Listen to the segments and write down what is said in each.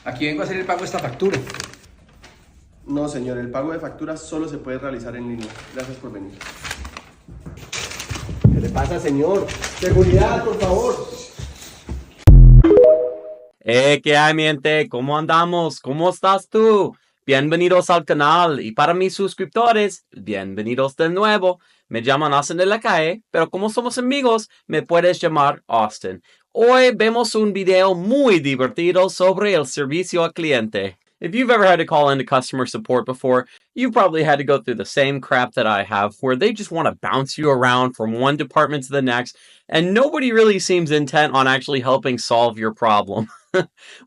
Aquí vengo a hacer el pago de esta factura. No, señor, el pago de facturas solo se puede realizar en línea. Gracias por venir. ¿Qué le pasa, señor? Seguridad, por favor. ¿Qué hay, mi gente? ¿Cómo andamos? ¿Cómo estás tú? Bienvenidos al canal y para mis suscriptores, bienvenidos de nuevo. Me llaman Austin de la calle, pero como somos amigos, me puedes llamar Austin. Hoy vemos un video muy divertido sobre el servicio al cliente. If you've ever had to call into customer support before, you've probably had to go through the same crap that I have, where they just want to bounce you around from one department to the next, and nobody really seems intent on actually helping solve your problem.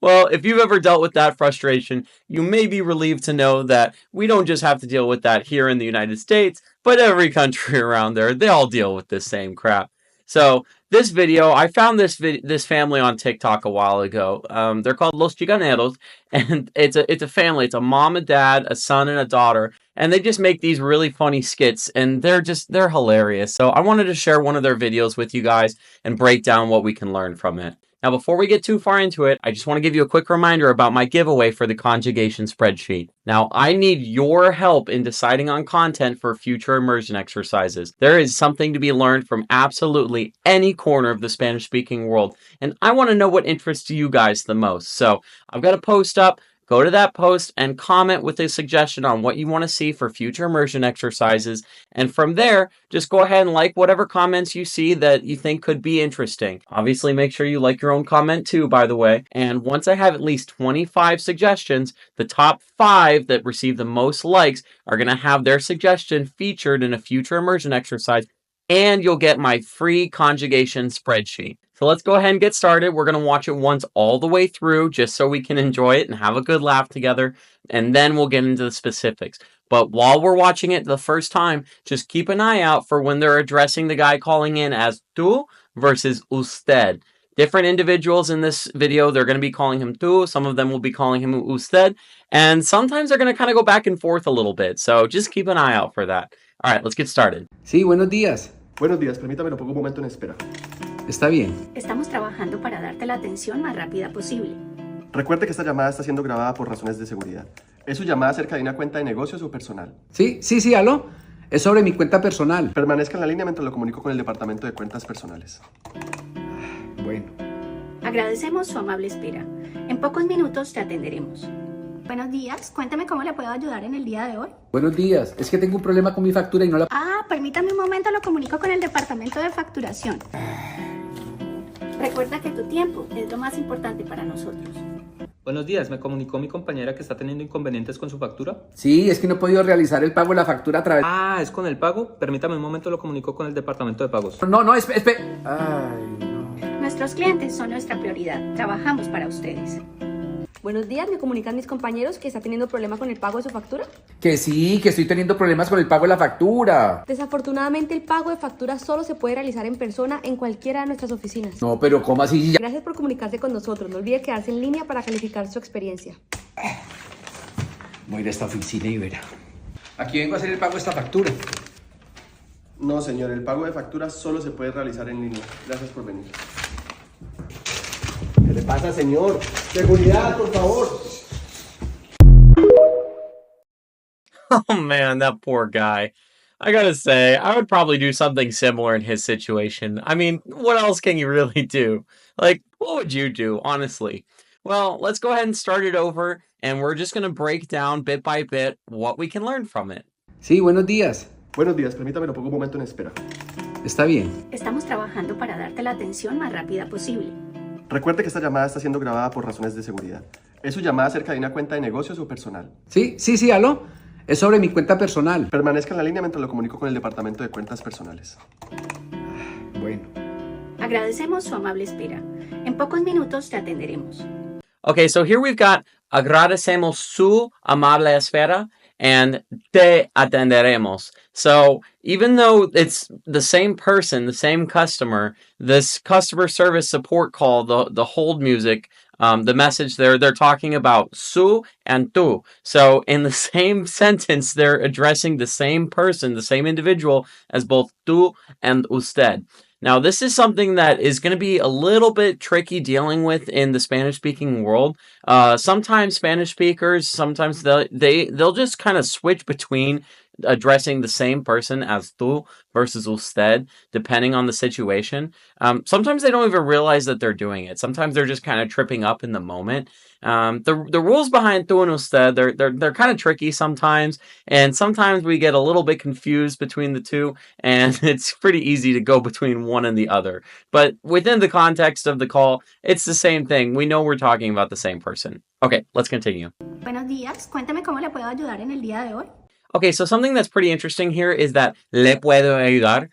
Well, if you've ever dealt with that frustration, you may be relieved to know that we don't just have to deal with that here in the United States, but every country around there, they all deal with this same crap. So this video, I found this family on TikTok a while ago. They're called Los Chicaneros, and it's a family. It's a mom and dad, a son and a daughter, and they just make these really funny skits, and they're hilarious. So I wanted to share one of their videos with you guys and break down what we can learn from it. Now, before we get too far into it, I just want to give you a quick reminder about my giveaway for the conjugation spreadsheet. Now, I need your help in deciding on content for future immersion exercises. There is something to be learned from absolutely any corner of the Spanish-speaking world, and I want to know what interests you guys the most. So, I've got a post up. Go to that post and comment with a suggestion on what you want to see for future immersion exercises. And from there, just go ahead and like whatever comments you see that you think could be interesting. Obviously, make sure you like your own comment too, by the way. And once I have at least 25 suggestions, the top 5 that receive the most likes are going to have their suggestion featured in a future immersion exercise. And you'll get my free conjugation spreadsheet. So let's go ahead and get started. We're going to watch it once all the way through just so we can enjoy it and have a good laugh together. And then we'll get into the specifics. But while we're watching it the first time, just keep an eye out for when they're addressing the guy calling in as tú versus usted. Different individuals in this video, they're going to be calling him tú. Some of them will be calling him usted. And sometimes they're going to kind of go back and forth a little bit. So just keep an eye out for that. All right, let's get started. Sí, buenos días. Buenos días, permítame, lo pongo un momento en espera. Está bien. Estamos trabajando para darte la atención más rápida posible. Recuerde que esta llamada está siendo grabada por razones de seguridad. ¿Es su llamada acerca de una cuenta de negocios o personal? Sí, aló. Es sobre mi cuenta personal. Permanezca en la línea mientras lo comunico con el departamento de cuentas personales. Bueno. Agradecemos su amable espera. En pocos minutos te atenderemos. Buenos días, cuéntame cómo le puedo ayudar en el día de hoy. Buenos días. Es que tengo un problema con mi factura y no la... Permítame un momento, lo comunico con el departamento de facturación. Recuerda que tu tiempo es lo más importante para nosotros. Buenos días, me comunicó mi compañera que está teniendo inconvenientes con su factura. Sí, es que no he podido realizar el pago de la factura a través... ¿Es con el pago? Permítame un momento, lo comunico con el departamento de pagos. No, espera. Ay, no. Nuestros clientes son nuestra prioridad. Trabajamos para ustedes. Buenos días, me comunican mis compañeros que está teniendo problema con el pago de su factura. Que sí, que estoy teniendo problemas con el pago de la factura. Desafortunadamente, el pago de factura solo se puede realizar en persona en cualquiera de nuestras oficinas. No, pero ¿cómo así? Gracias por comunicarse con nosotros. No olvide quedarse en línea para calificar su experiencia. Voy a ir a esta oficina y verá. Aquí vengo a hacer el pago de esta factura. No, señor, el pago de facturas solo se puede realizar en línea. Gracias por venir. ¿Qué le pasa, señor? Seguridad, por favor. Oh man, that poor guy. I gotta say, I would probably do something similar in his situation. I mean, what else can you really do? Like, what would you do, honestly? Well, let's go ahead and start it over, and we're just gonna break down bit by bit what we can learn from it. Sí, buenos días. Buenos días, permítame, lo pongo un momento en espera. Está bien. Estamos trabajando para darte la atención más rápida posible. Recuerde que esta llamada está siendo grabada por razones de seguridad. ¿Es su llamada acerca de una cuenta de negocios o personal? Sí, aló. Es sobre mi cuenta personal. Permanezca en la línea mientras lo comunico con el departamento de cuentas personales. Bueno. Agradecemos su amable espera. En pocos minutos te atenderemos. Okay, so here we've got agradecemos su amable espera and te atenderemos. So even though it's the same person, the same customer, this customer service support call, the hold music, the message there, they're talking about su and tú. So in the same sentence, they're addressing the same person, the same individual as both tú and usted. Now, this is something that is going to be a little bit tricky dealing with in the Spanish-speaking world. Sometimes Spanish speakers, sometimes they'll just kind of switch between addressing the same person as tú versus usted, depending on the situation. Sometimes they don't even realize that they're doing it. Sometimes they're just kind of tripping up in the moment. The rules behind tú and usted, they're kind of tricky sometimes, and sometimes we get a little bit confused between the two, and it's pretty easy to go between one and the other. But within the context of the call, it's the same thing. We know we're talking about the same person. Okay, let's continue. Buenos días, cuéntame cómo le puedo ayudar en el día de hoy. Okay, so something that's pretty interesting here is that le puedo ayudar.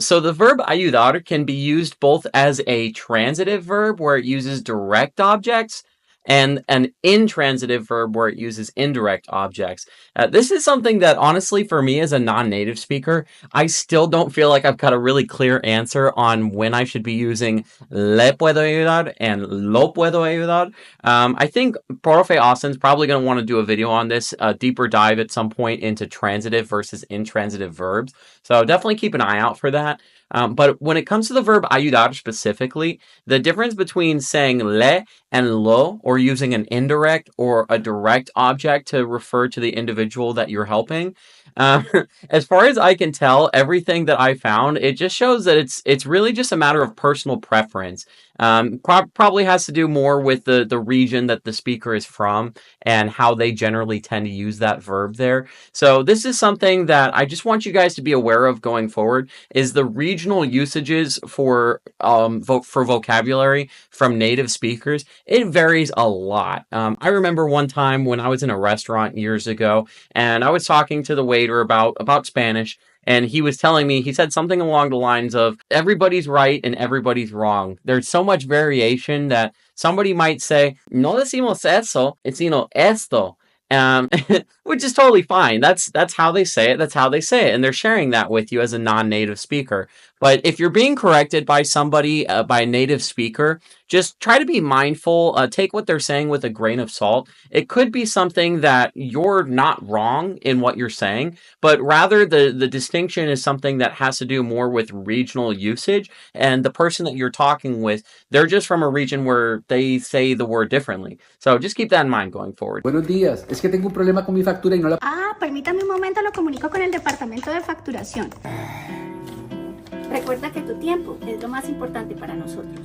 So the verb ayudar can be used both as a transitive verb where it uses direct objects and an intransitive verb where it uses indirect objects. This is something that honestly for me as a non-native speaker, I still don't feel like I've got a really clear answer on when I should be using le puedo ayudar and lo puedo ayudar. I think Profe Austin's probably going to want to do a video on this, a deeper dive at some point into transitive versus intransitive verbs. So definitely keep an eye out for that. But when it comes to the verb ayudar specifically, the difference between saying le and lo, or using an indirect or a direct object to refer to the individual that you're helping, as far as I can tell, everything that I found, it just shows that it's really just a matter of personal preference. Probably has to do more with the region that the speaker is from and how they generally tend to use that verb there. So this is something that I just want you guys to be aware of going forward, is the regional usages for vocabulary from native speakers. It varies a lot. I remember one time when I was in a restaurant years ago and I was talking to the waiter about Spanish. And he was telling me, he said something along the lines of, everybody's right and everybody's wrong. There's so much variation that somebody might say, no decimos eso, it's, esto. Which is totally fine. That's how they say it. That's how they say it. And they're sharing that with you as a non-native speaker. But if you're being corrected by somebody, by a native speaker, just try to be mindful. Take what they're saying with a grain of salt. It could be something that you're not wrong in what you're saying, but rather the distinction is something that has to do more with regional usage. And the person that you're talking with, they're just from a region where they say the word differently. So just keep that in mind going forward. Buenos días, es que tengo un problema con mi factura y no la... Ah, permítame un momento, lo comunico con el departamento de facturación. Recuerda que tu tiempo es lo más importante para nosotros.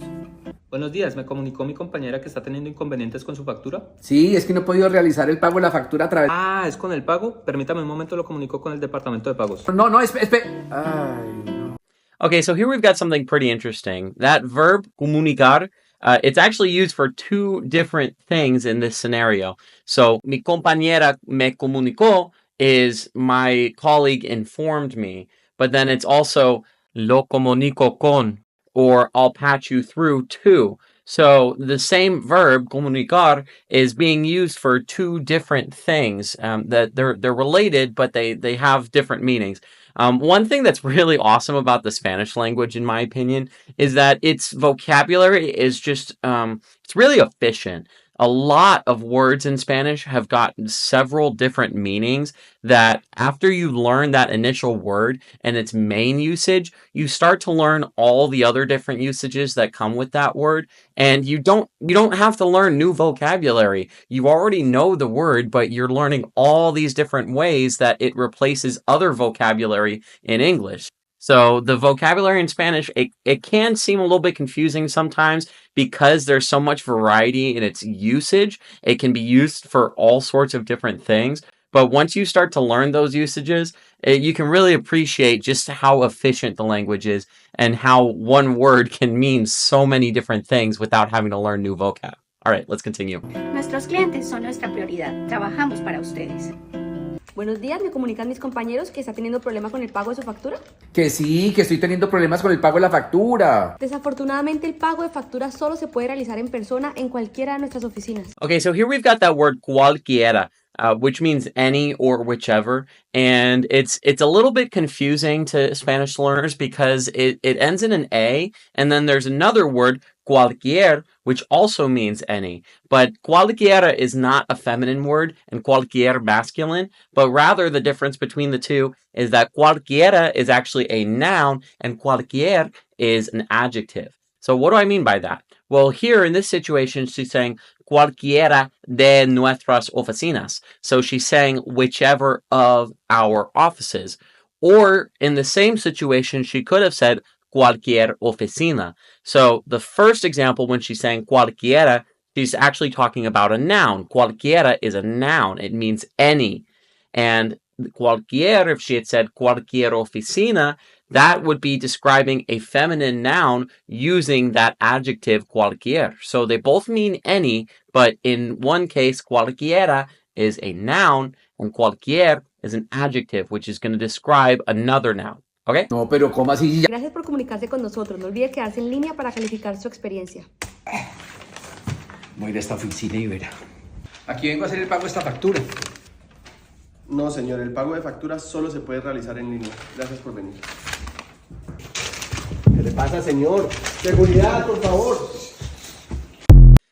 Buenos días, me comunicó mi compañera que está teniendo inconvenientes con su factura. Sí, es que no he podido realizar el pago de la factura a través... Ah, ¿es con el pago? Permítame un momento, lo comunico con el departamento de pagos. No, espera. Ay, no. Okay, so here we've got something pretty interesting. That verb, comunicar, it's actually used for two different things in this scenario. So, mi compañera me comunicó is my colleague informed me, but then it's also lo comunico con, or I'll patch you through to. So the same verb, comunicar, is being used for two different things that they're related, but they have different meanings. One thing that's really awesome about the Spanish language, in my opinion, is that its vocabulary is just, it's really efficient. A lot of words in Spanish have got several different meanings that after you learn that initial word and its main usage, you start to learn all the other different usages that come with that word. And you don't have to learn new vocabulary. You already know the word, but you're learning all these different ways that it replaces other vocabulary in English. So the vocabulary in Spanish, it can seem a little bit confusing sometimes because there's so much variety in its usage. It can be used for all sorts of different things. But once you start to learn those usages, you can really appreciate just how efficient the language is and how one word can mean so many different things without having to learn new vocab. All right, let's continue. Nuestros clientes son nuestra prioridad. Trabajamos para ustedes. Buenos días, me comunican mis compañeros que está teniendo problema con el pago de su factura. Que sí, que estoy teniendo problemas con el pago de la factura. Desafortunadamente, el pago de factura solo se puede realizar en persona en cualquiera de nuestras oficinas. Okay, so here we've got that word cualquiera, which means any or whichever. And it's a little bit confusing to Spanish learners because it ends in an A, and then there's another word, cualquier, which also means any. But cualquiera is not a feminine word and cualquier masculine, but rather the difference between the two is that cualquiera is actually a noun and cualquier is an adjective. So what do I mean by that? Well, here in this situation, she's saying cualquiera de nuestras oficinas. So she's saying whichever of our offices. Or in the same situation, she could have said cualquier oficina. So the first example, when she's saying cualquiera, she's actually talking about a noun. Cualquiera is a noun. It means any. And cualquier, if she had said cualquier oficina, that would be describing a feminine noun using that adjective cualquier. So they both mean any, but in one case, cualquiera is a noun and cualquier is an adjective, which is going to describe another noun. Okay? No, pero ¿cómo así? Gracias por comunicarse con nosotros. No olvide quedarse en línea para calificar su experiencia. Voy a ir a esta oficina y verá. Aquí vengo a hacer el pago de esta factura. No, señor, el pago de facturas solo se puede realizar en línea. Gracias por venir. ¿Qué le pasa, señor? Seguridad, por favor.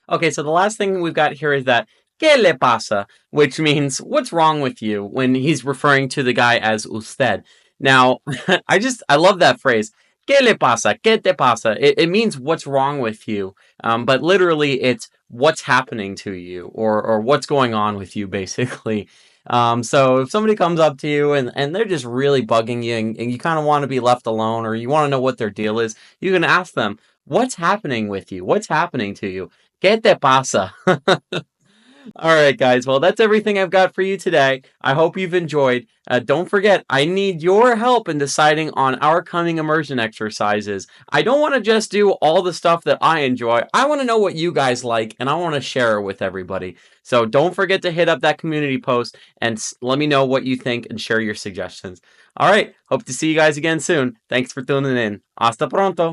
Okay, so the last thing we've got here is that ¿qué le pasa? Which means what's wrong with you when he's referring to the guy as usted. Now, I love that phrase. ¿Qué le pasa? ¿Qué te pasa? It means what's wrong with you. But literally it's what's happening to you or what's going on with you, basically. So if somebody comes up to you and they're just really bugging you and you kind of want to be left alone or you want to know what their deal is, you can ask them, what's happening with you? What's happening to you? ¿Qué te pasa? All right, guys. Well, that's everything I've got for you today. I hope you've enjoyed. Don't forget, I need your help in deciding on our coming immersion exercises. I don't want to just do all the stuff that I enjoy. I want to know what you guys like, and I want to share it with everybody. So don't forget to hit up that community post and let me know what you think and share your suggestions. All right. Hope to see you guys again soon. Thanks for tuning in. Hasta pronto.